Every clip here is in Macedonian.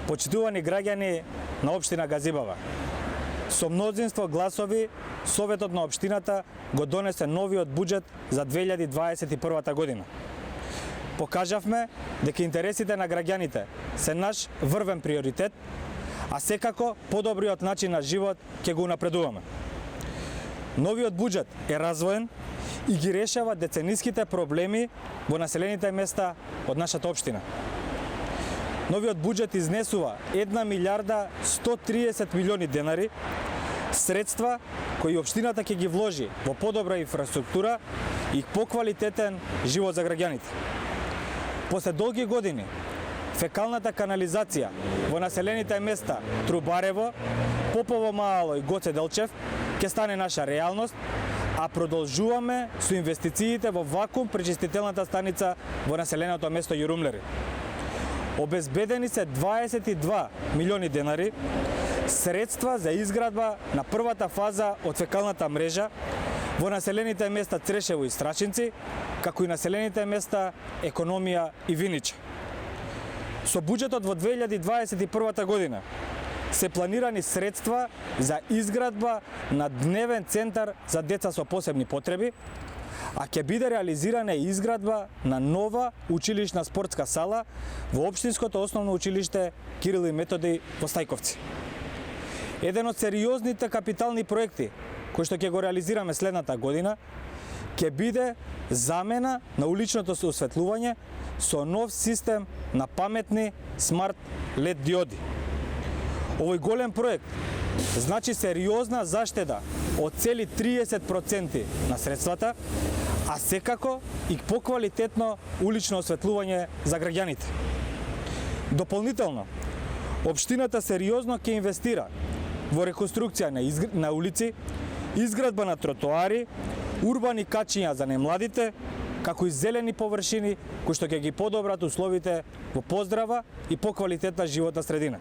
Почитувани граѓани на општина Газибава, со мнозинство гласови, Советот на општината го донесе новиот буџет за 2021 година. Покажавме дека интересите на граѓаните се наш врвен приоритет, а секако подобриот начин на живот ќе го напредуваме. Новиот буџет е развоен и ги решава децениските проблеми во населените места од нашата општина. Новиот буџет изнесува 1 милиарда 130 милиони денари, средства кои општината ќе ги вложи во подобра инфраструктура и поквалитетен живот за граѓаните. После долги години, фекалната канализација во населените места Трубарево, Попово Мало и Гоце Делчев ќе стане наша реалност, а продолжуваме со инвестициите во вакуум пречистителната станица во населеното место Јурумлери. Обезбедени се 22 милиони денари, средства за изградба на првата фаза од фекалната мрежа во населените места Црешево и Страчинци, како и населените места Економија и Виниче. Со буџетот во 2021 година се планирани средства за изградба на дневен центар за деца со посебни потреби, а ќе биде реализирана и изградба на нова училишна спортска сала во Општинското основно училиште Кирил и Методи во Стајковци. Еден од сериозните капитални проекти кои што ќе го реализираме следната година ќе биде замена на уличното осветлување со нов систем на паметни смарт LED диоди. Овој голем проект значи сериозна заштеда од цели 30% на средствата, а секако и поквалитетно улично осветлување за граѓаните. Дополнително, општината сериозно ќе инвестира во реконструкција на улици, изградба на тротоари, урбани качиња за најмладите, како и зелени површини кои што ќе ги подобрат условите во поздрава и поквалитетна животна средина.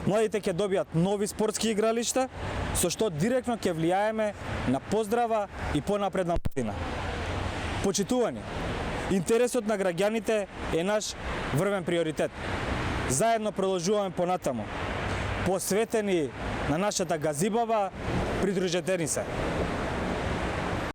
Младите ќе добијат нови спортски игралишта, со што директно ќе влијаеме на поздрава и понапредна младина. Почитувани, интересот на граѓаните е наш врвен приоритет. Заедно продолжуваме понатаму, посветени на нашата Газибава, придружете ни се.